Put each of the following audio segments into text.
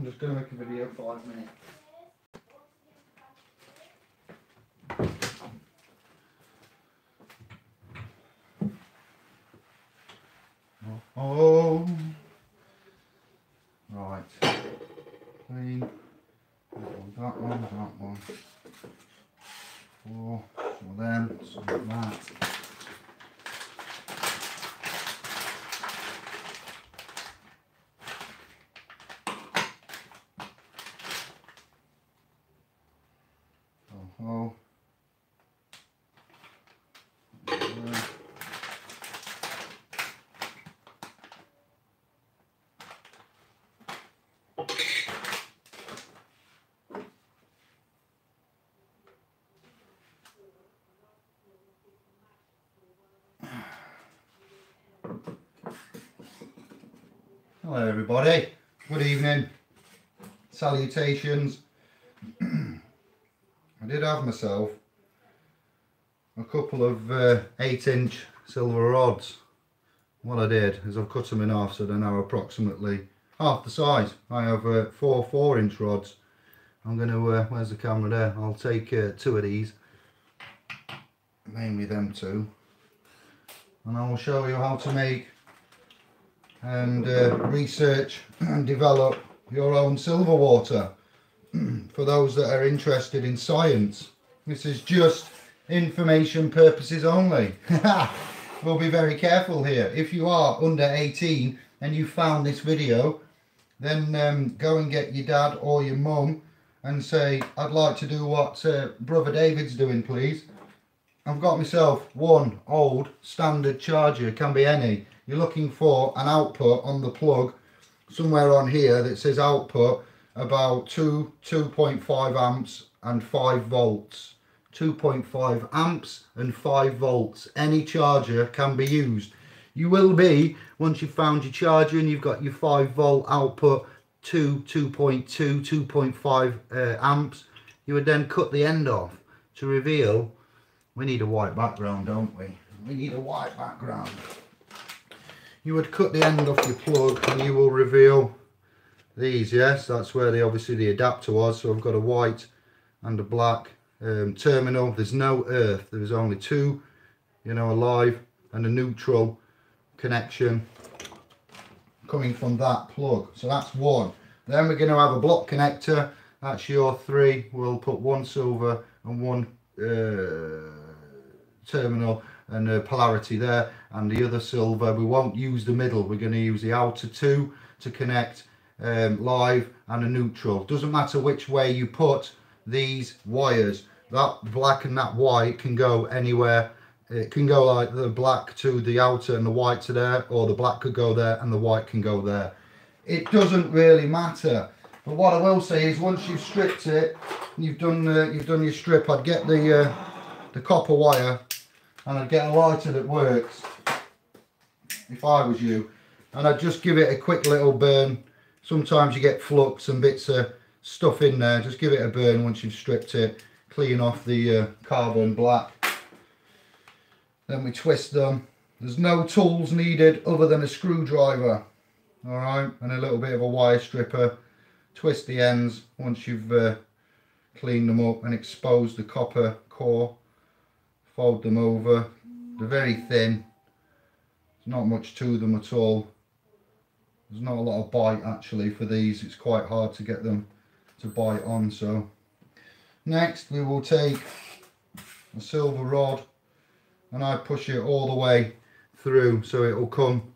I'm just going to make a video 5 minutes. Oh, right. Clean. That one. 4. Some of them. Some of that. Oh. Hello everybody, good evening, salutations. I did have myself a couple of 8-inch silver rods. What I did is I've cut them in half so they're now approximately half the size. I have 4 4-inch rods. I'm going to, where's the camera there? I'll take 2 of these, mainly them 2, and I will show you how to make and research and develop your own silver water. For those that are interested in science, this is just information purposes only. We'll be very careful here. If you are under 18 and you found this video, then go and get your dad or your mum and say, I'd like to do what brother David's doing, please. I've got myself one old standard charger, it can be any. You're looking for an output on the plug somewhere on here that says output about 2.5 amps and 5 volts. 2.5 amps and 5 volts. Any charger can be used. You will be, once you've found your charger and you've got your 5 volt output to 2.2, 2.5 amps, you would then cut the end off to reveal. We need a white background, don't we? We need a white background. You would cut the end off your plug and you will reveal these. Yes, that's where obviously the adapter was. So I've got a white and a black terminal. There's no earth, there's only 2, you know, a live and a neutral connection coming from that plug. So that's one. Then we're going to have a block connector. That's your 3. We'll put 1 silver and 1 terminal and polarity there, and the other silver. We won't use the middle, we're going to use the outer 2 to connect live and a neutral. Doesn't matter which way you put these wires, that black and that white can go anywhere. It can go like the black to the outer and the white to there, or the black could go there and the white can go there. It doesn't really matter. But what I will say is, once you've stripped it, you've done your strip, I'd get the copper wire and I'd get a lighter that works, if I was you, and I'd just give it a quick little burn. Sometimes you get flux and bits of stuff in there. Just give it a burn once you've stripped it, clean off the carbon black. Then we twist them. There's no tools needed other than a screwdriver, alright, and a little bit of a wire stripper. Twist the ends once you've cleaned them up and exposed the copper core. Fold them over. They're very thin. There's not much to them at all. There's not a lot of bite actually for these. It's quite hard to get them to bite on. So next we will take a silver rod and I push it all the way through so it will come,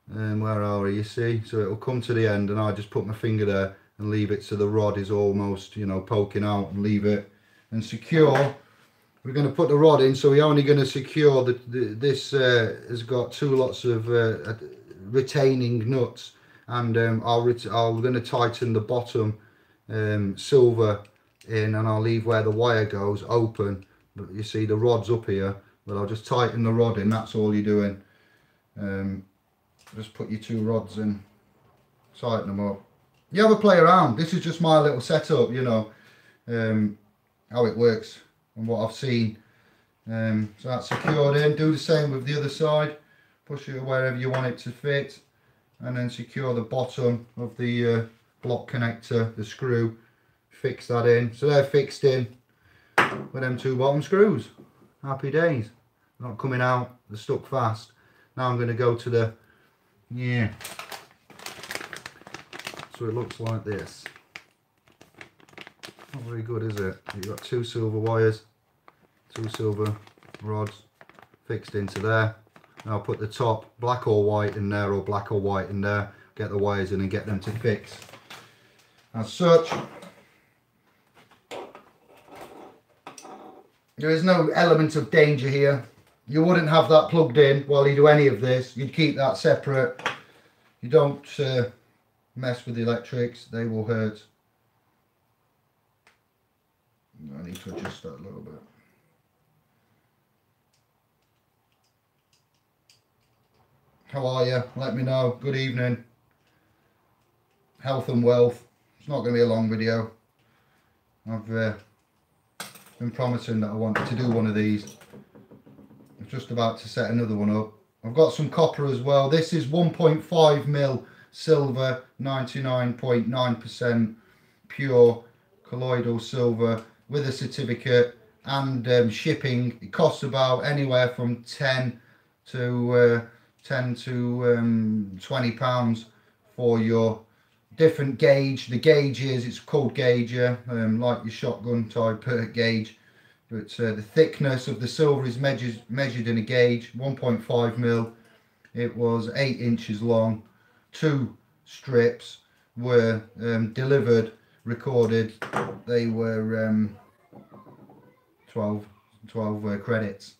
where are we, you see, so it will come to the end, and I just put my finger there and leave it so the rod is almost, you know, poking out, and leave it and secure. We're going to put the rod in, so we're only going to secure this has got 2 lots of retaining nuts, and I'm going to tighten the bottom silver in, and I'll leave where the wire goes open. But you see the rod's up here, but I'll just tighten the rod in. That's all you're doing. Just put your 2 rods in, tighten them up. You have a play around. This is just my little setup, you know, how it works and what I've seen. So that's secured in. Do the same with the other side. Push it wherever you want it to fit, and then secure the bottom of the block connector, the screw, fix that in. So they're fixed in with them 2 bottom screws. Happy days. Not coming out, they're stuck fast. Now I'm going to go to the, yeah, so it looks like this. Not very good, is it? You've got 2 silver wires, 2 silver rods fixed into there. Now I'll put the top black or white in there, or black or white in there, get the wires in and get them to fix. As such, there is no element of danger here. You wouldn't have that plugged in while you do any of this. You'd keep that separate. You don't mess with the electrics, they will hurt. I need to adjust that a little bit. How are you? Let me know. Good evening. Health and wealth. It's not going to be a long video. I've been promising that I wanted to do one of these. I'm just about to set another one up. I've got some copper as well. This is 1.5 mil silver, 99.9% pure colloidal silver with a certificate and shipping. It costs about anywhere from 10 to 20 pounds for your different gauge. The gauge is, it's called gauger, like your shotgun type gauge, but the thickness of the silver is measured in a gauge, 1.5 mil. It was 8 inches long. 2 strips were delivered, recorded. They were 12 credits.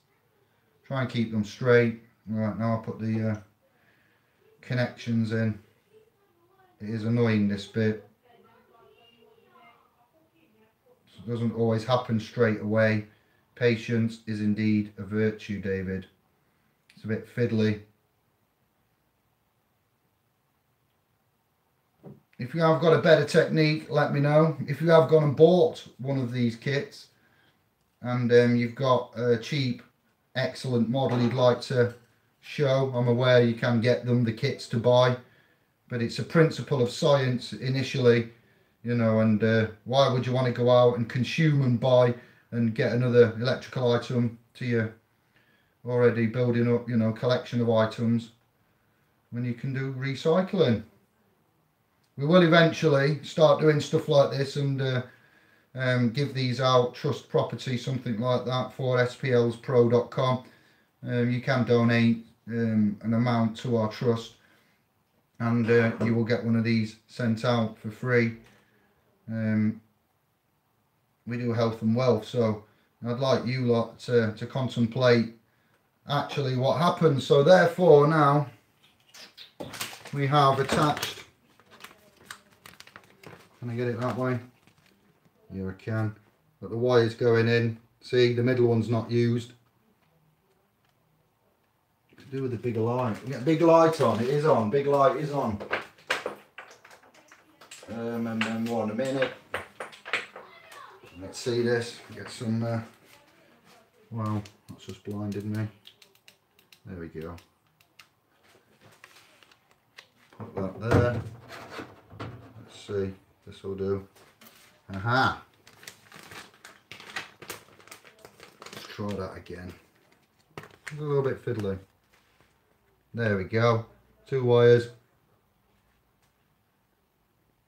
Try and keep them straight. Right, now I'll put the connections in. It is annoying, this bit. It doesn't always happen straight away. Patience is indeed a virtue, David. It's a bit fiddly. If you have got a better technique, let me know. If you have gone and bought one of these kits and you've got a cheap, excellent model you'd like to show, I'm aware you can get them, the kits to buy, but it's a principle of science initially, you know, and why would you want to go out and consume and buy and get another electrical item to your already building up, you know, collection of items when you can do recycling? We will eventually start doing stuff like this and give these out, trust property, something like that, for splspro.com. You can donate an amount to our trust and you will get one of these sent out for free. We do health and wealth, so I'd like you lot to contemplate actually what happens. So therefore now we have attached, can I get it that way? Yeah, I can. Got the wires going in. See, the middle one's not used. To do with the bigger light. We get a big light on. It is on. Big light is on. And then more in a minute. Let's see this. Get some. Wow, that's just blinded me. There we go. Put that there. Let's see. This will do. Aha! Let's try that again. It's a little bit fiddly. There we go. 2 wires.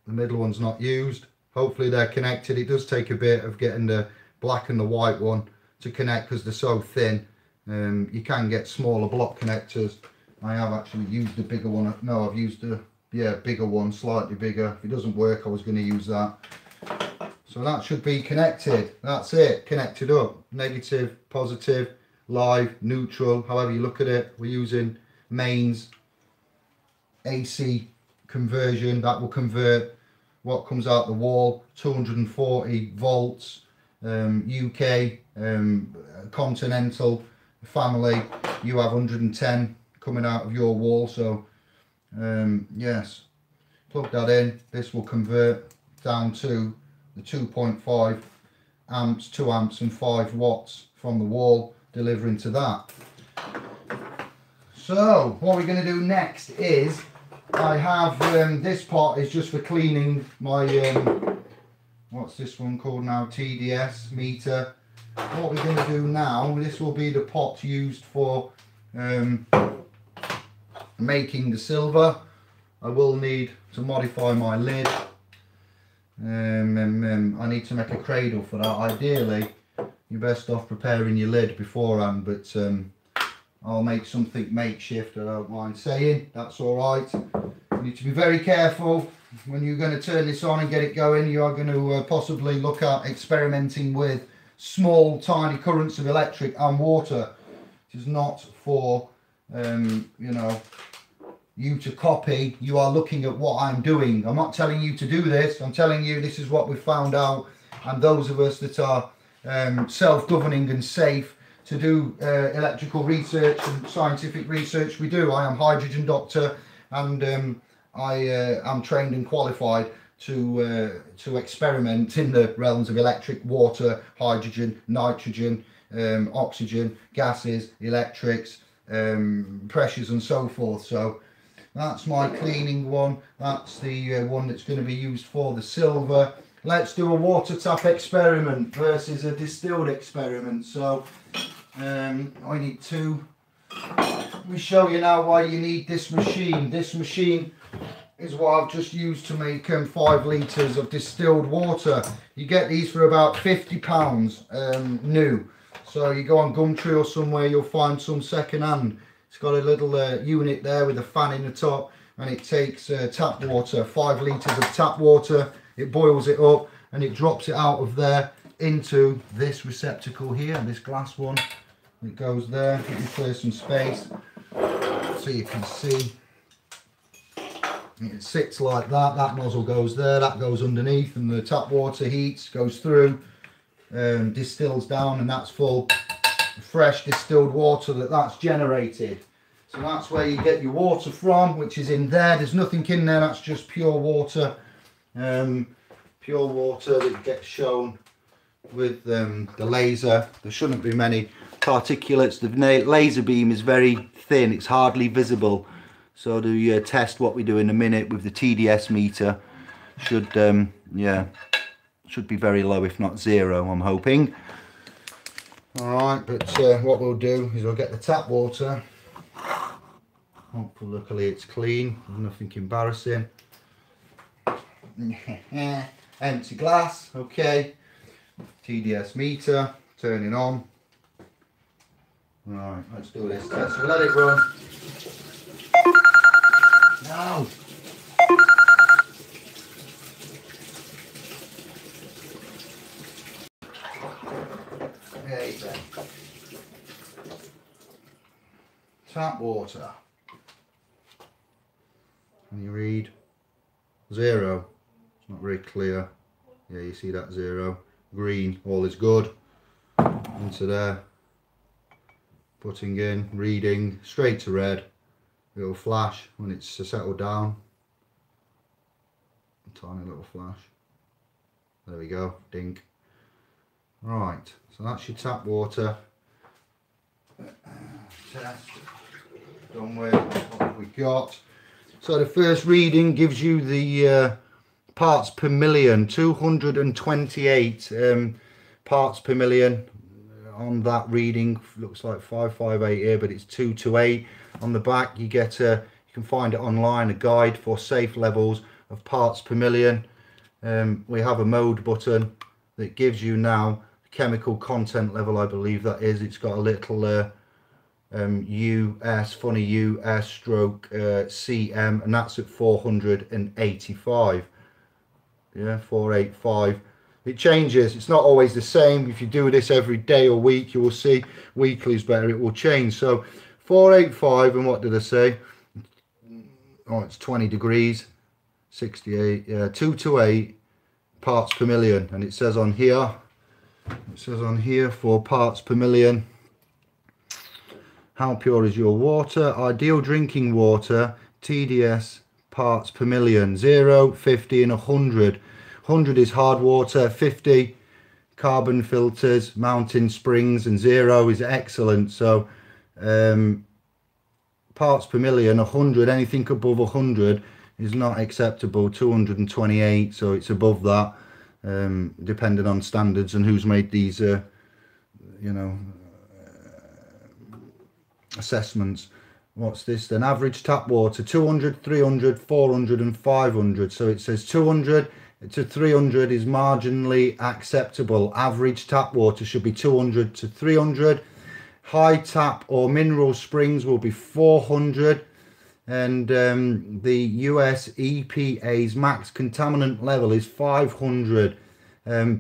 The middle one's not used. Hopefully they're connected. It does take a bit of getting the black and the white one to connect because they're so thin. You can get smaller block connectors. I have actually used the bigger one. No, I've used the bigger one, slightly bigger. If it doesn't work, I was going to use that. So that should be connected. That's it, connected up. Negative, positive, live, neutral, however you look at it. We're using mains AC conversion. That will convert what comes out the wall, 240 volts, UK, continental family. You have 110 coming out of your wall, so yes, plug that in. This will convert down to the 2.5 amps, 2 amps and 5 watts from the wall, delivering to that. So what we're going to do next is I have this part is just for cleaning my what's this one called now, TDS meter. What we're going to do now, this will be the pot used for making the silver. I will need to modify my lid. I need to make a cradle for that. Ideally you're best off preparing your lid beforehand, but I'll make something makeshift, I don't mind saying, that's alright. You need to be very careful when you're going to turn this on and get it going. You are going to possibly look at experimenting with small tiny currents of electric and water. It is not for you know, you to copy. You are looking at what I'm doing. I'm not telling you to do this, I'm telling you this is what we found out, and those of us that are self-governing and safe to do electrical research and scientific research, we do. I am hydrogen doctor, and I am trained and qualified to experiment in the realms of electric, water, hydrogen, nitrogen, oxygen, gases, electrics, pressures and so forth. So that's my cleaning one. That's the one that's going to be used for the silver. Let's do a water tap experiment versus a distilled experiment. So I need two. Let me show you now why you need this machine. This machine is what I've just used to make 5 litres of distilled water. You get these for about £50 new. So you go on Gumtree or somewhere, you'll find some second hand. It's got a little unit there with a fan in the top, and it takes tap water, 5 litres of tap water. It boils it up and it drops it out of there into this receptacle here, this glass one. It goes there. Let me clear some space so you can see. It sits like that. That nozzle goes there, that goes underneath, and the tap water heats, goes through, distills down, and that's full fresh distilled water that's generated. So that's where you get your water from, which is in there. There's nothing in there, that's just pure water. Pure water that gets shown with the laser. There shouldn't be many particulates. The laser beam is very thin, it's hardly visible. So to test what we do in a minute with the TDS meter should yeah, should be very low, if not zero, I'm hoping. Alright, but what we'll do is we'll get the tap water. Hopefully, luckily it's clean, nothing embarrassing. Empty glass, okay. TDS meter, turning on. Right, let's do this test. So let it run. No! There you go. Tap water. Can you read? 0. It's not very clear. Yeah, you see that 0. Green, all is good. Into there. Putting in, reading, straight to red. It'll flash when it's settled down. A tiny little flash. There we go, dink. Right, so that's your tap water. Test. Done with what we got. So the first reading gives you the parts per million, 228 parts per million on that reading. Looks like 558 here, but it's 228. On the back you get you can find it online, a guide for safe levels of parts per million. We have a mode button that gives you now chemical content level, I believe that is. It's got a little US, funny US stroke CM, and that's at 485. Yeah, 485. It changes, it's not always the same. If you do this every day or week, you will see weekly is better, it will change. So 485, and what did I say? Oh, it's 20 degrees, 68, yeah, 228 parts per million. And it says on here, for parts per million, how pure is your water? Ideal drinking water, TDS parts per million, 0, 50 and 100. 100 is hard water, 50 carbon filters, mountain springs, and 0 is excellent. So parts per million. 100, anything above 100 is not acceptable. 228, so it's above that, depending on standards and who's made these you know, assessments. What's this then? Average tap water: 200, 300, 400 and 500. So it says 200 to 300 is marginally acceptable. Average tap water should be 200 to 300. High tap or mineral springs will be 400. And the US EPA's max contaminant level is 500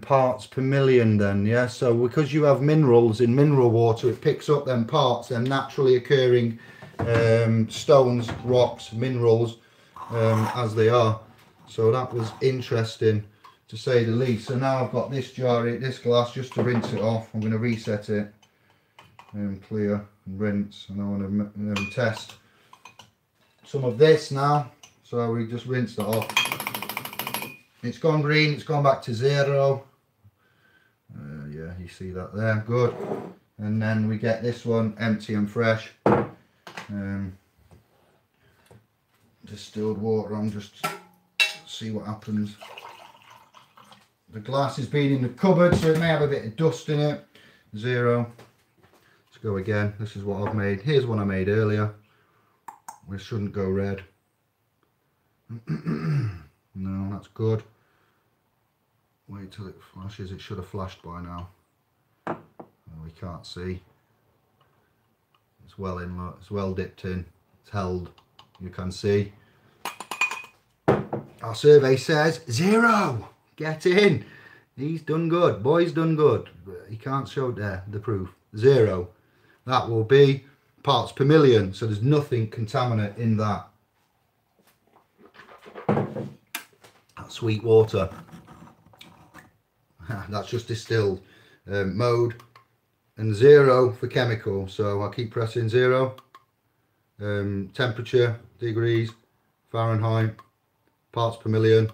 parts per million then, yeah. So because you have minerals in mineral water, it picks up them parts, them naturally occurring stones, rocks, minerals, as they are. So that was interesting, to say the least. So now I've got this jar, this glass, just to rinse it off. I'm going to reset it, clear and rinse, and I want to test some of this now. So we just rinsed it off. It's gone green, it's gone back to 0. Yeah, you see that there, good. And then we get this one empty and fresh. Distilled water on, just see what happens. The glass has been in the cupboard, so it may have a bit of dust in it. 0. Let's go again. This is what I've made. Here's one I made earlier. It shouldn't go red. No, that's good. Wait till it flashes. It should have flashed by now. Oh, we can't see. It's well in, look. It's well dipped in. It's held. You can see. Our survey says 0. Get in. He's done good. Boy's done good. He can't show there the proof. 0. That will be parts per million. So there's nothing contaminant in that. That's sweet water. That's just distilled mode. And 0 for chemical. So I'll keep pressing 0. Temperature, degrees, Fahrenheit, parts per million,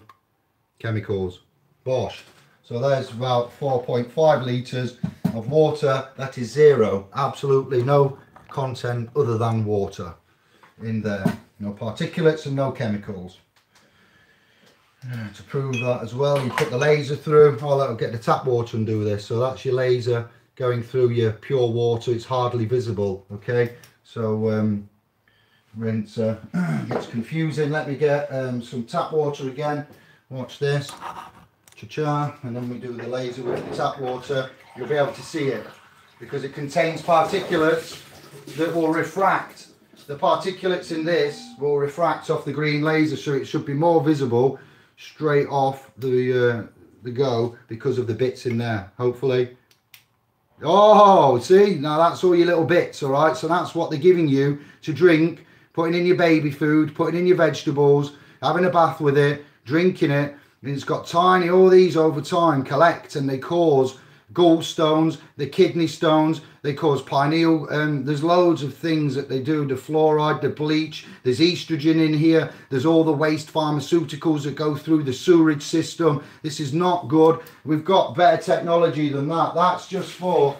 chemicals. Bosh. So there's about 4.5 litres of water. That is 0. Absolutely no content other than water in there. No particulates and no chemicals. To prove that as well, you put the laser through. Oh, that'll get the tap water and do this. So that's your laser going through your pure water. It's hardly visible. Okay, so rinse. It's confusing. Let me get some tap water again. Watch this. Cha-cha. And then we do the laser with the tap water. You'll be able to see it because it contains particulates that will refract. The particulates in this will refract off the green laser, so it should be more visible straight off the go because of the bits in there, hopefully. Oh, see, now that's all your little bits. All right, so that's what they're giving you to drink, putting in your baby food, putting in your vegetables, having a bath with it, drinking it. And it's got tiny, all these over time collect and they cause gallstones, the kidney stones, they cause pineal, there's loads of things that they do, the fluoride, the bleach, there's estrogen in here, there's all the waste pharmaceuticals that go through the sewerage system. This is not good. We've got better technology than that. That's just for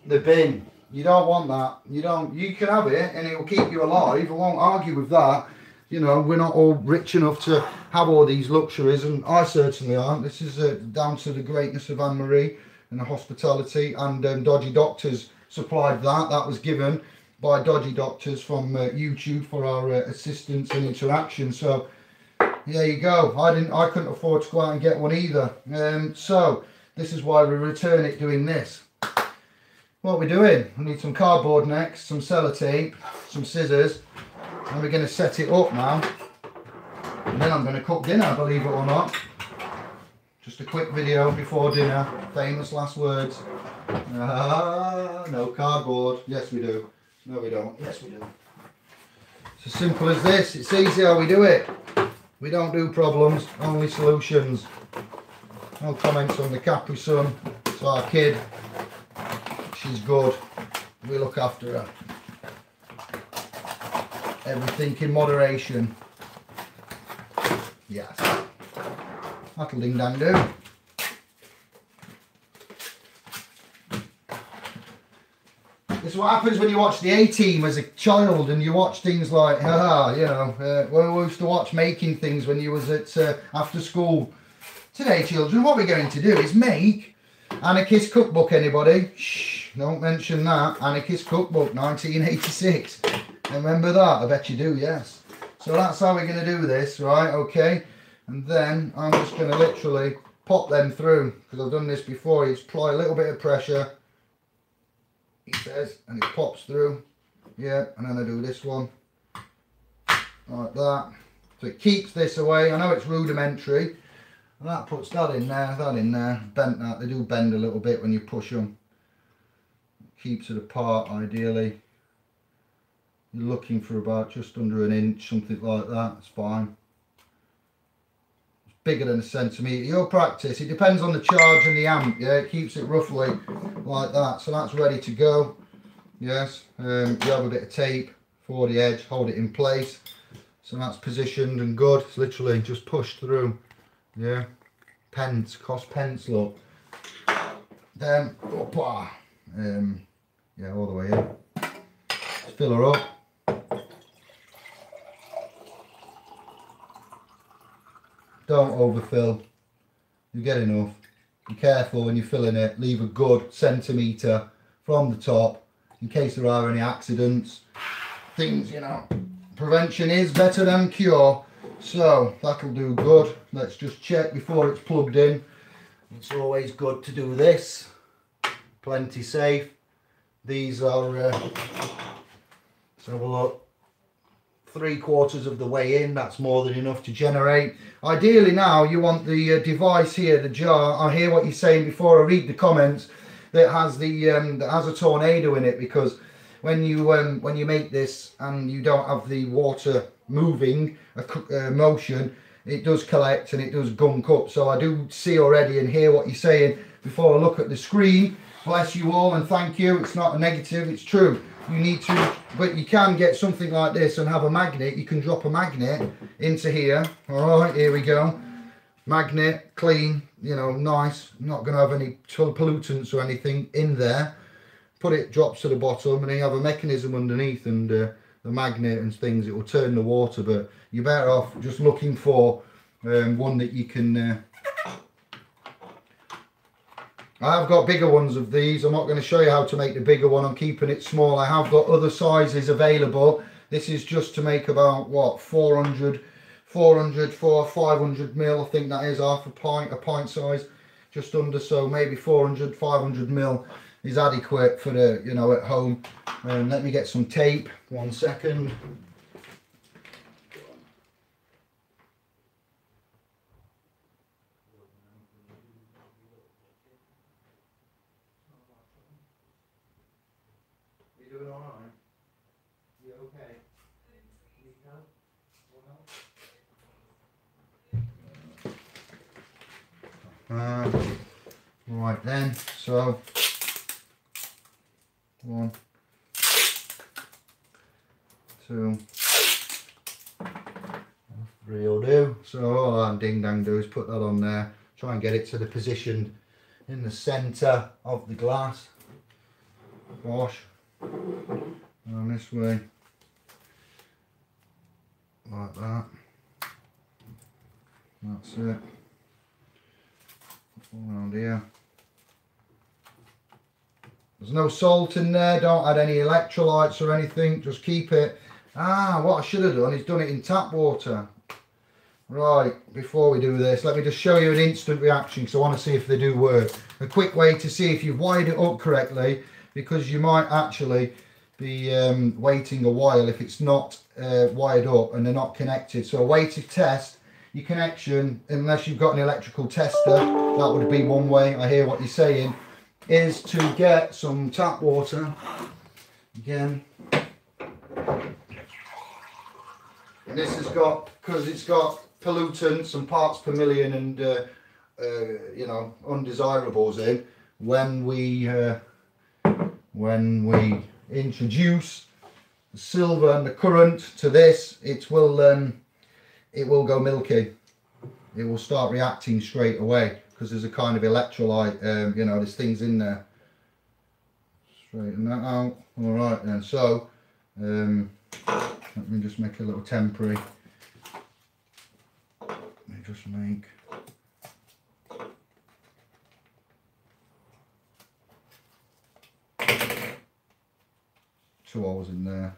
the bin. You don't want that. You can have it and it will keep you alive. I won't argue with that. You know, we're not all rich enough to have all these luxuries, and I certainly aren't. This is down to the greatness of Anne-Marie and the hospitality, and Dodgy Doctors supplied that. That was given by Dodgy Doctors from YouTube for our assistance and interaction. So there you go. I couldn't afford to go out and get one either. So this is why we return it doing this. What we're doing, we need some cardboard next, some sellotape, some scissors, and we're going to set it up now. And then I'm going to cook dinner, believe it or not. Just a quick video before dinner. Famous last words. No cardboard. Yes, we do. No, we don't. Yes, we do. It's as simple as this. It's easy how we do it. We don't do problems, only solutions. No comments on the Capri Sun. It's our kid. She's good. We look after her. Everything in moderation. Yes. That'll ding dang do. It's what happens when you watch the A-Team as a child and you watch things like, you know, we used to watch making things when you was at after school. Today, children, what we're going to do is make Anarchist Cookbook, anybody? Shh, don't mention that. Anarchist Cookbook, 1986. Remember that? I bet you do, yes. So that's how we're going to do this, right? Okay. And then I'm just going to literally pop them through, because I've done this before. You just apply a little bit of pressure, he says, and it pops through. Yeah, and then I do this one like that. So it keeps this away. I know it's rudimentary. And that puts that in there, bent that. They do bend a little bit when you push them. Keeps it apart ideally. You're looking for about just under an inch, something like that. It's fine. It's bigger than a centimetre. Your practice, it depends on the charge and the amp. Yeah, it keeps it roughly like that. So that's ready to go. Yes, you have a bit of tape for the edge, hold it in place. So that's positioned and good. It's literally just pushed through. Yeah, pence, cost pence, look. Then, yeah, all the way in. Just fill her up. Don't overfill. You get enough. Be careful when you're filling it. Leave a good centimetre from the top in case there are any accidents. Things, you know, prevention is better than cure. So that'll do good. Let's just check before it's plugged in. It's always good to do this. Plenty safe. These are, let's have a look, 3/4 of the way in. That's more than enough to generate. Ideally now you want the device here, the jar. I hear what you're saying before I read the comments, that has the that has a tornado in it, because when you make this and you don't have the water moving motion, it does collect and it does gunk up. So I do see already and hear what you're saying before I look at the screen. Bless you all and thank you. It's not a negative, it's true. You need to, but you can get something like this and have a magnet. You can drop a magnet into here. All right, here we go. Magnet, clean, you know, nice. Not going to have any pollutants or anything in there. Put it, drops to the bottom, and then you have a mechanism underneath, and the magnet and things, it will turn the water. But you're better off just looking for one that you can I have got bigger ones of these. I'm not going to show you how to make the bigger one. I'm keeping it small. I have got other sizes available. This is just to make about, what, 500 mil. I think that is half a pint size, just under. So maybe 500 mil is adequate for the, you know, at home. Let me get some tape. 1 second. You doing all right? You okay? Need help? Right then, so 1, 2, 3 will do. So all that ding dang do is put that on there, try and get it to the position in the centre of the glass. Wash. And this way, like that. That's it. Around here. There's no salt in there, don't add any electrolytes or anything, just keep it. What I should have done is done it in tap water. Right, before we do this, let me just show you an instant reaction, because I want to see if they do work. A quick way to see if you've wired it up correctly, because you might actually be waiting a while if it's not wired up and they're not connected. So a way to test your connection, unless you've got an electrical tester, that would be one way. I hear what you're saying, is to get some tap water again. And this has got, because it's got pollutants and parts per million and you know, undesirables in, when we introduce the silver and the current to this, it will go milky. It will start reacting straight away, because there's a kind of electrolyte, you know, there's things in there. straighten that out. All right then, so let me just make a little temporary. Let me just make 2 holes in there.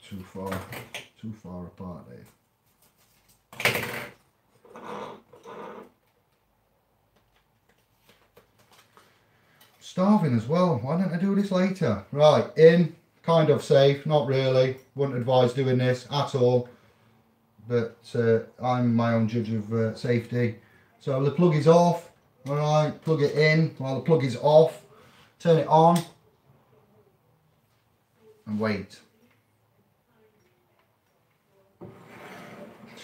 Too far apart there. Starving as well. Why don't I do this later? Right, in, kind of safe, not really. Wouldn't advise doing this at all. But I'm my own judge of safety. So the plug is off. All right, plug it in while the plug is off. Turn it on and wait.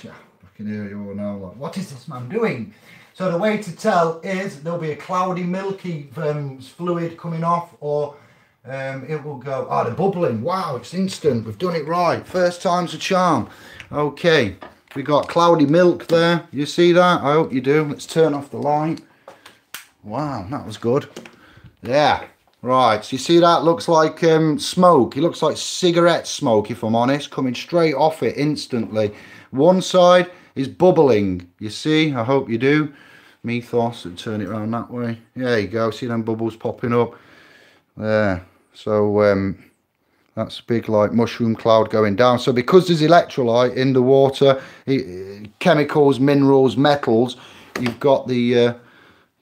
Yeah, I can hear you all now like, what is this man doing? So the way to tell is there'll be a cloudy, milky fluid coming off, or it will go, oh, they're bubbling. Wow, it's instant. We've done it right. First time's a charm. Okay, we got cloudy milk there. You see that? I hope you do. Let's turn off the light. Wow, that was good. Yeah, right. So you see that looks like smoke. It looks like cigarette smoke, if I'm honest, coming straight off it instantly. One side is bubbling. You see? I hope you do. Mythos, and turn it around that way. There you go. See them bubbles popping up there. So that's a big like mushroom cloud going down. So because there's electrolyte in the water, chemicals, minerals, metals, you've got the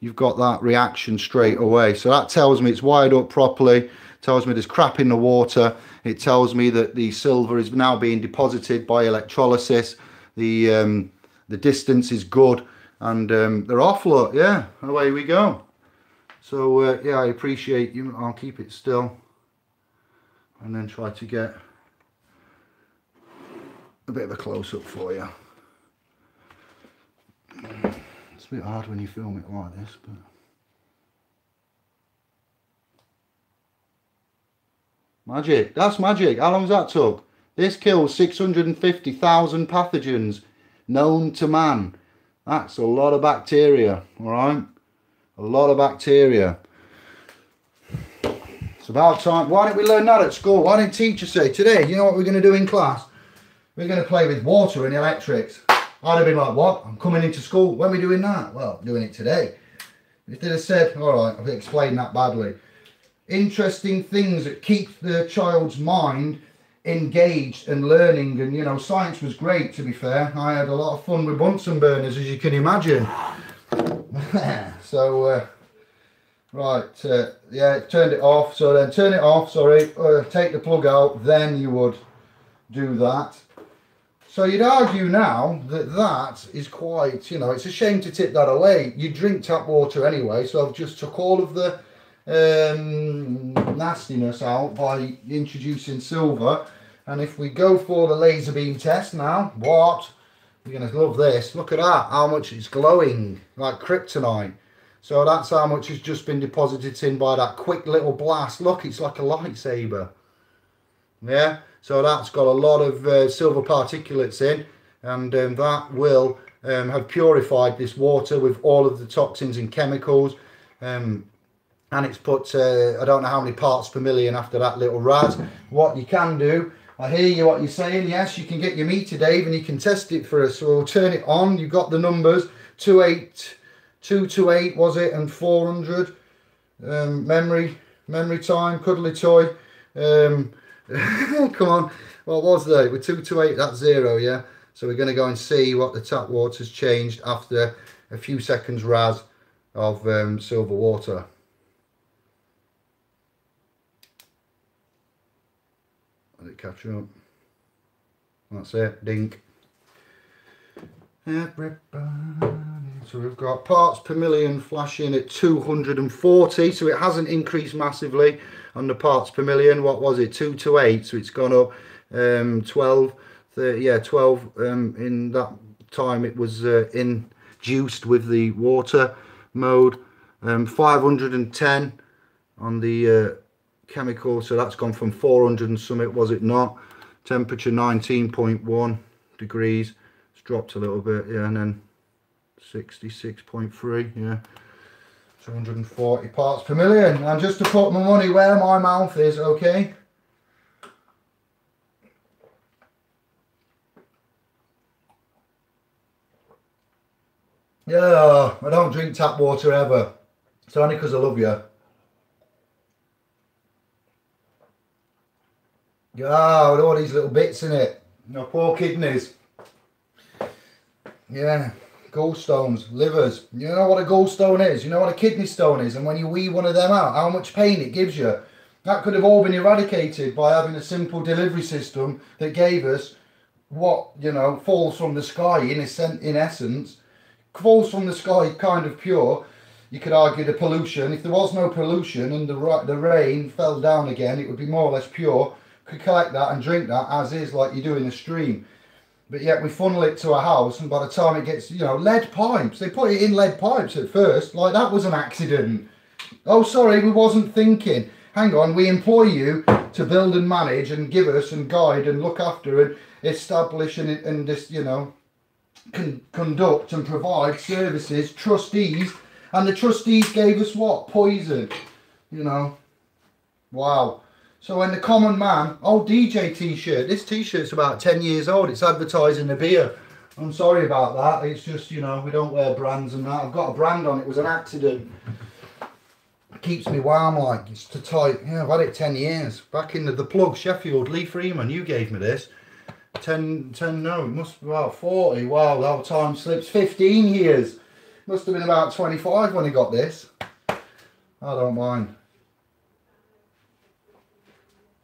you've got that reaction straight away. So that tells me it's wired up properly. Tells me there's crap in the water. It tells me that the silver is now being deposited by electrolysis. The distance is good, and they're off, look. Yeah, away we go. So yeah, I appreciate you. I'll keep it still and then try to get a bit of a close-up for you. It's a bit hard when you film it like this, but magic. That's magic. How long's that took? This kills 650,000 pathogens known to man. That's a lot of bacteria, all right? A lot of bacteria. It's about time. Why didn't we learn that at school? Why didn't teachers say, today, you know what we're going to do in class? We're going to play with water and electrics. I'd have been like, what? I'm coming into school. When are we doing that? Well, doing it today. If they'd have said, all right, I've explained that badly. Interesting things that keep the child's mind engaged and learning, and you know, science was great, to be fair. I had a lot of fun with Bunsen burners, as you can imagine. So right, yeah, turned it off. So then turn it off, sorry, take the plug out, then you would do that. So you'd argue now that that is quite, you know, it's a shame to tip that away. You drink tap water anyway, so I've just took all of the nastiness out by introducing silver. And if we go for the laser beam test now, what? You're going to love this. Look at that, how much it's glowing, like kryptonite. So that's how much has just been deposited in by that quick little blast. Look, it's like a lightsaber. Yeah, so that's got a lot of silver particulates in, and that will have purified this water with all of the toxins and chemicals. And it's put, I don't know how many parts per million after that little raz. What you can do, I hear you what you're saying, yes, you can get your meter, Dave, and you can test it for us. So we'll turn it on. You've got the numbers, 228 was it, and 400. Memory time, cuddly toy. Come on, what was that? With 228, that's 0, yeah? So we're going to go and see what the tap water's changed after a few seconds raz of silver water. Let it catch up. That's it, dink. Everybody. So we've got parts per million flashing at 240, so it hasn't increased massively on the parts per million. What was it, 228? So it's gone up 12, 30, yeah, 12 in that time it was induced with the water mode. 510 on the chemical, so that's gone from 400 and something, was it not? Temperature 19.1 degrees. It's dropped a little bit, yeah, and then 66.3, yeah. 240 parts per million. And just to put my money where my mouth is, okay? Yeah, I don't drink tap water ever. It's only because I love you. Yeah, with all these little bits in it. No, poor kidneys. Yeah, gallstones, livers. You know what a gallstone is? You know what a kidney stone is? And when you weave one of them out, how much pain it gives you. That could have all been eradicated by having a simple delivery system that gave us what, you know, falls from the sky in essence. Falls from the sky kind of pure. You could argue the pollution. If there was no pollution and the rain fell down again, it would be more or less pure. Could collect that and drink that as is, like you do in a stream. But yet we funnel it to a house, and by the time it gets, you know, lead pipes. They put it in lead pipes at first, like that was an accident. Oh, sorry, we wasn't thinking. Hang on, we employ you to build and manage and give us and guide and look after and establish and this, you know, conduct and provide services, trustees, and the trustees gave us what? Poison, you know. Wow. So when the common man, oh, DJ t-shirt, this t-shirt's about 10 years old, it's advertising a beer. I'm sorry about that, it's just, you know, we don't wear brands and that. I've got a brand on, it was an accident. It keeps me warm, like, it's too tight. Yeah, I've had it 10 years. Back in the plug, Sheffield, Lee Freeman, you gave me this. 10, no, it must be about 40. Wow, the whole time slips. 15 years. Must have been about 25 when he got this. I don't mind.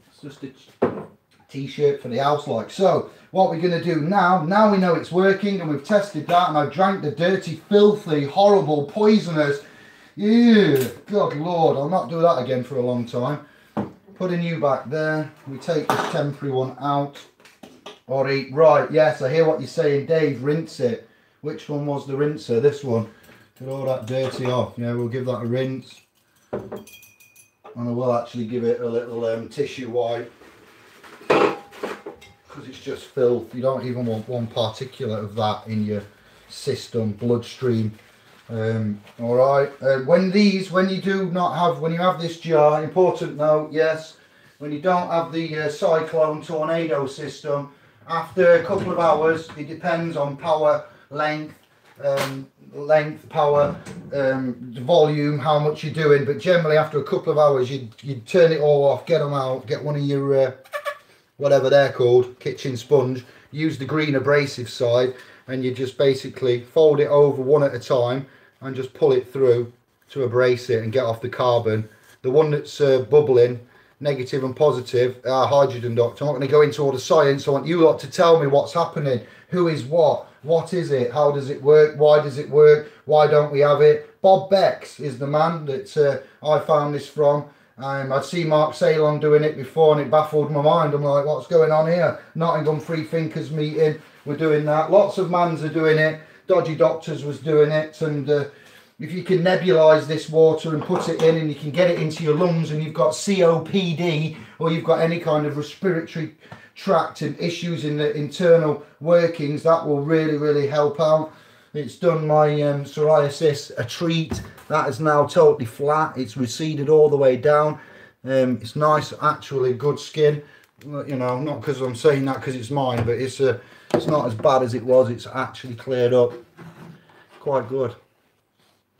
It's just a t-shirt for the house, like. So, what we're going to do now we know it's working and we've tested that and I've drank the dirty, filthy, horrible, poisonous. Ew, God Lord, I'll not do that again for a long time. Putting you back there. We take this temporary one out. Alright, right, yes, I hear what you're saying, Dave, rinse it. Which one was the rinser? This one. Get all that dirty off. Yeah, we'll give that a rinse. And I will actually give it a little tissue wipe. Because it's just filth. You don't even want one particulate of that in your system, bloodstream. Alright, when you have this jar, important note, yes, when you don't have the cyclone tornado system, after a couple of hours, it depends on power, length, power, volume, how much you're doing, but generally after a couple of hours you'd turn it all off, get them out, get one of your whatever they're called, kitchen sponge, use the green abrasive side, and you just basically fold it over one at a time and just pull it through to abrase it and get off the carbon. The one that's bubbling, negative and positive, hydrogen doctor. I'm not going to go into all the science. I want you lot to tell me what's happening, who is what is it, how does it work, why does it work, why don't we have it. Bob Becks is the man that I found this from. I'd seen Mark Salon doing it before and it baffled my mind. I'm like, what's going on here? Nottingham Free Thinkers meeting, we're doing that. Lots of mans are doing it. Dodgy Doctors was doing it, and if you can nebulise this water and put it in and you can get it into your lungs and you've got COPD or you've got any kind of respiratory tract and issues in the internal workings, that will really, really help out. It's done my psoriasis a treat. That is now totally flat. It's receded all the way down. It's nice, actually good skin. You know, not because I'm saying that because it's mine, but it's not as bad as it was. It's actually cleared up. Quite good.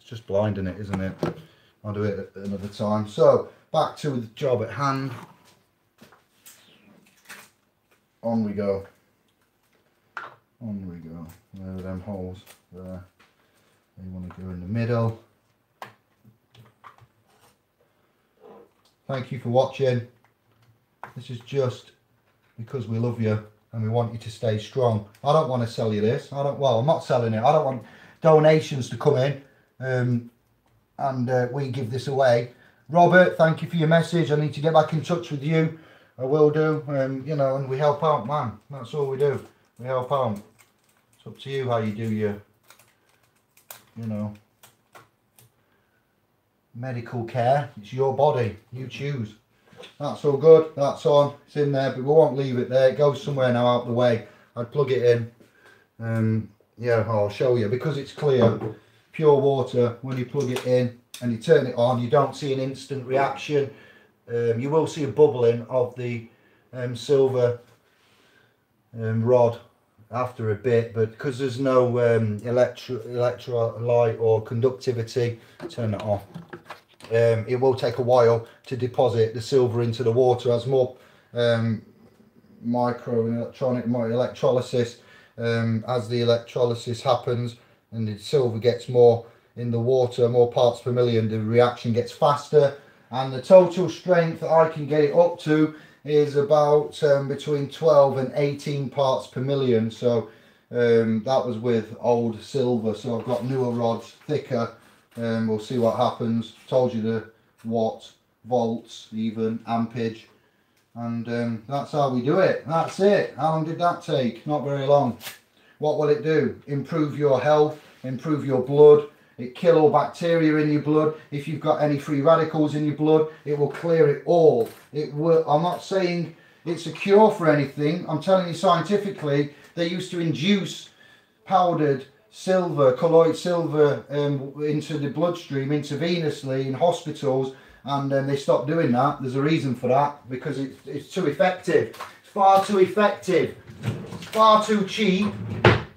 Just blinding it, isn't it? I'll do it another time. So back to the job at hand. On we go. On we go. There are them holes there. You want to go in the middle. Thank you for watching. This is just because we love you and we want you to stay strong. I don't want to sell you this. I'm not selling it. I don't want donations to come in. And we give this away. Robert, thank you for your message. I need to get back in touch with you. I will do. You know, and we help out, man. That's all we do. We help out. It's up to you how you do your, you know, medical care. It's your body. You choose. That's all good. That's on. It's in there, but we won't leave it there. It goes somewhere now out the way. I'd plug it in. Yeah, I'll show you because it's clear. pure water, when you plug it in and you turn it on, you don't see an instant reaction. You will see a bubbling of the silver rod after a bit, but because there's no electrolyte or conductivity, turn it off. It will take a while to deposit the silver into the water as more electrolysis. As the electrolysis happens and the silver gets more in the water, more parts per million, the reaction gets faster, and the total strength that I can get it up to is about between 12 and 18 parts per million. So that was with old silver, so I've got newer rods, thicker. We'll see what happens. Told you the watt, volts, even ampage, and that's how we do it. That's it. How long did that take? Not very long. What will it do? Improve your health, improve your blood. It kill all bacteria in your blood. If you've got any free radicals in your blood, it will clear it all. It will. I'm not saying it's a cure for anything. I'm telling you scientifically, they used to induce powdered silver, colloidal silver into the bloodstream intravenously in hospitals, and they stopped doing that. There's a reason for that, because it's too effective. It's far too effective. It's far too cheap.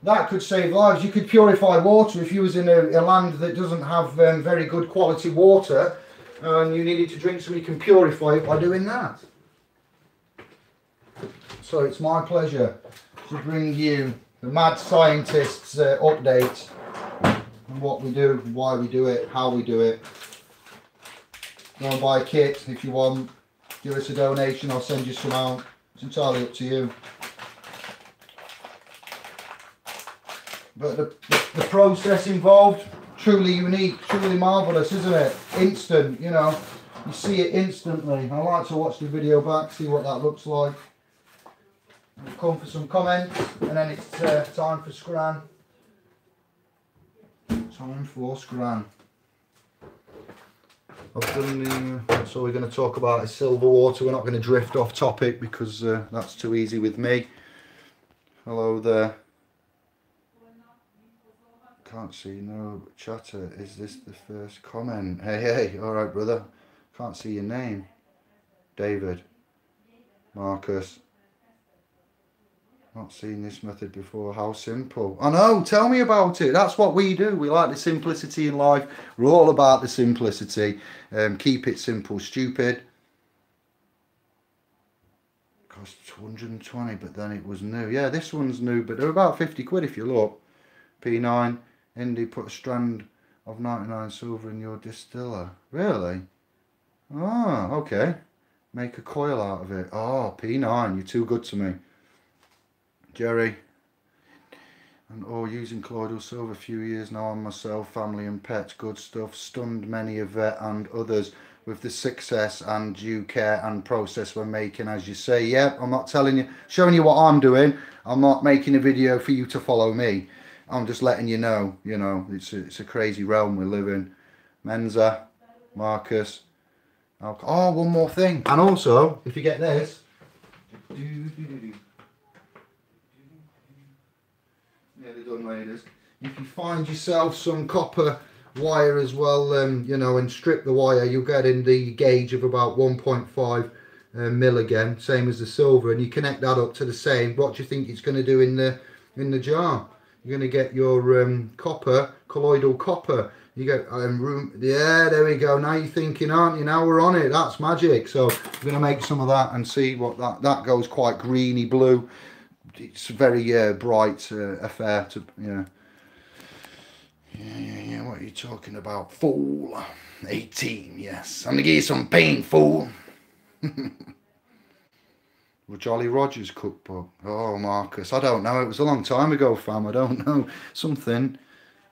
That could save lives. You could purify water if you was in a land that doesn't have very good quality water and you needed to drink, so you can purify it by doing that. So it's my pleasure to bring you the mad scientists update on what we do, why we do it, how we do it. Go and buy a kit if you want. Give us a donation, I'll send you some out. It's entirely up to you. But the process involved, truly unique, truly marvellous, isn't it? Instant, you know, you see it instantly. I like to watch the video back, see what that looks like. We'll come for some comments, and then it's time for scran. Time for scran. I've done the, so we're going to talk about is silver water. We're not going to drift off topic because that's too easy with me. Hello there. Can't see no chatter. Is this the first comment? Hey, alright brother. Can't see your name. David. Marcus. Not seen this method before. How simple. I know, tell me about it. That's what we do. We like the simplicity in life. We're all about the simplicity. Keep it simple, stupid. Cost 220, but then it was new. Yeah, this one's new, but they're about 50 quid if you look. P9. Indy, put a strand of 99 silver in your distiller. Really? Oh, okay. Make a coil out of it. Oh, P9, you're too good to me. Jerry. And using colloidal silver a few years now on myself, family and pets. Good stuff. Stunned many a vet and others with the success and due care and process we're making, as you say. Yeah, I'm not telling you, showing you what I'm doing. I'm not making a video for you to follow me. I'm just letting you know, it's a crazy realm we live in. Menza, Marcus. Oh, one more thing. And also, if you get this. Nearly done, ladies. If you find yourself some copper wire as well, and strip the wire, you'll get in the gauge of about 1.5 mil again, same as the silver, and you connect that up to the same. What do you think it's going to do in the jar? You're going to get your copper, colloidal copper. You get yeah, there we go. Now you're thinking, aren't you? Now we're on it. That's magic. So we're going to make some of that and see what that goes quite greeny blue. It's a very bright affair to, yeah. What are you talking about? Fool. 18, yes. I'm going to give you some pain, fool. Jolly Rogers cookbook. Oh, Marcus, I don't know. It was a long time ago, fam. I don't know. Something.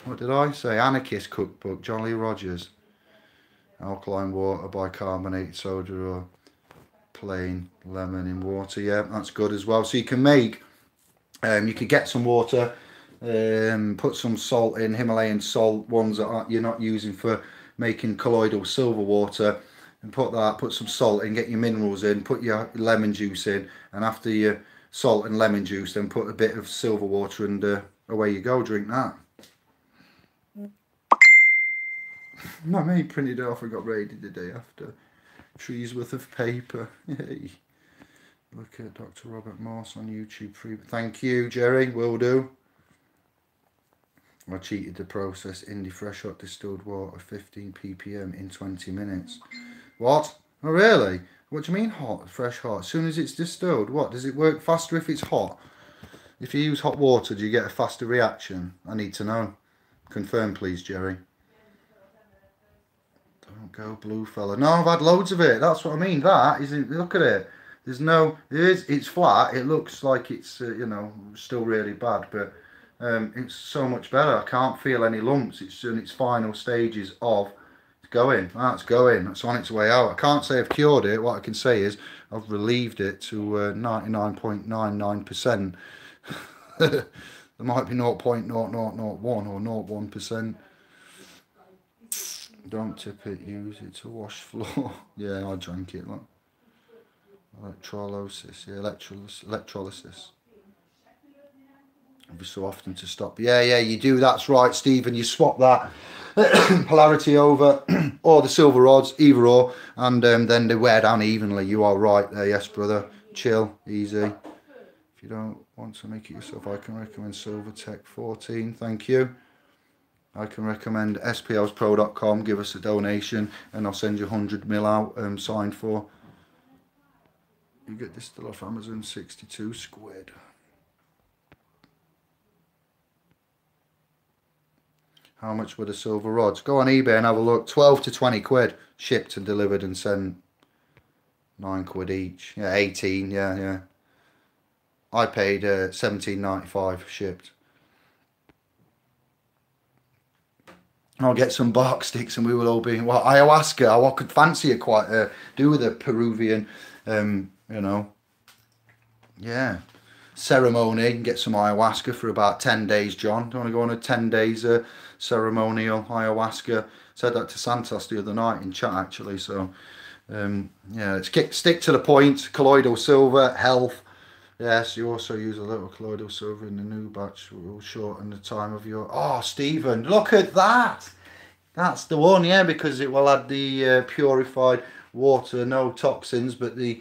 What did I say? Anarchist cookbook. Jolly Rogers. Alkaline water, bicarbonate soda, or plain lemon in water. Yeah, that's good as well. So you can make. You could get some water. Put some salt in, Himalayan salt, ones that you're not using for making colloidal silver water. And put some salt in, get your minerals in, put your lemon juice in, and after your salt and lemon juice, then put a bit of silver water, and away you go, drink that. Not me printed it off and got raided the day after. Trees worth of paper. Yay. Look at Dr. Robert Morse on YouTube. Thank you, Jerry. Will do. I cheated the process. Indie fresh hot distilled water, 15 ppm in 20 minutes. What? Oh, really? What do you mean hot? Fresh hot? As soon as it's distilled, what? Does it work faster if it's hot? If you use hot water, do you get a faster reaction? I need to know. Confirm, please, Jerry. Don't go blue fella. No, I've had loads of it. That's what I mean. That isn't. Look at it. There's no. It's flat. It looks like it's you know, still really bad, but it's so much better. I can't feel any lumps. It's in its final stages of going. That's going. That's on its way out. I can't say I've cured it. What I can say is I've relieved it to 99.99%. There might be 0.0001 or 0.1%. Don't tip it, use it to wash floor. Yeah, I drank it. Look. Electrolysis, yeah, electrolysis. Every so often to stop. Yeah, you do. That's right, Stephen. You swap that polarity over or the silver rods, either or, and then they wear down evenly. You are right there. Yes, brother. Chill, easy. If you don't want to make it yourself, I can recommend Silver Tech 14. Thank you. I can recommend splspro.com. Give us a donation and I'll send you 100 mil out signed for. You get this still off Amazon, 62 quid. How much were the silver rods? Go on eBay and have a look. 12 to 20 quid shipped and delivered and sent. 9 quid each. Yeah, 18. Yeah. I paid 17.95 shipped. I'll get some bark sticks and we will all be. Well, ayahuasca. I could fancy it quite. Do with a Peruvian, you know. Yeah. Ceremony. You can get some ayahuasca for about 10 days, John. Do you want to go on a 10 days ceremonial ayahuasca? Said that to Santos the other night in chat, actually. So, yeah, stick to the point. Colloidal silver, health. Yes, you also use a little colloidal silver in the new batch. Will shorten the time of your... Oh, Stephen, look at that. That's the one, yeah, because it will add the purified water, no toxins, but the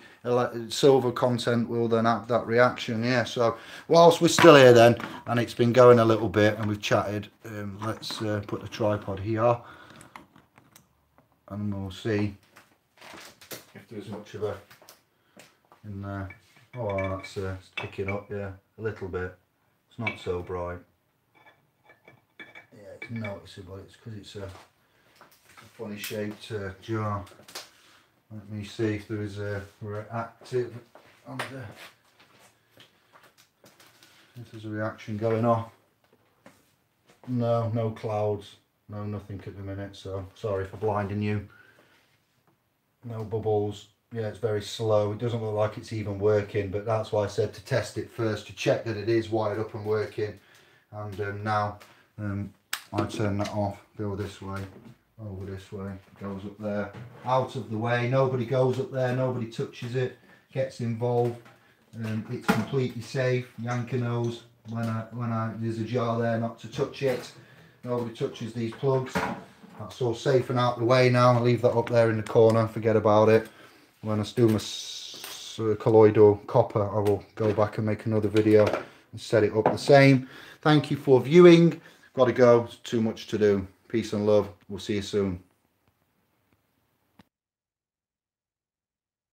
silver content will then have that reaction. Yeah, so whilst we're still here then, and it's been going a little bit and we've chatted, let's put the tripod here and we'll see if there's much of a in there. Oh, that's it's picking up, yeah, a little bit. It's not so bright. Yeah, it's noticeable. It's because it's a funny shaped jar. Let me see if there is a active on there. If there's a reaction going off. No clouds. No, nothing at the minute. So sorry for blinding you. No bubbles. Yeah, it's very slow. It doesn't look like it's even working, but that's why I said to test it first to check that it is wired up and working. And now I turn that off, go this way, over this way, goes up there, out of the way. Nobody goes up there, nobody touches it, gets involved. It's completely safe. Yanka knows when there's a jar there not to touch it. Nobody touches these plugs. That's all safe and out the way now. I'll leave that up there in the corner, forget about it. When I do my colloidal copper, I will go back and make another video and set it up the same. Thank you for viewing. Got to go. It's too much to do. Peace and love. We'll see you soon.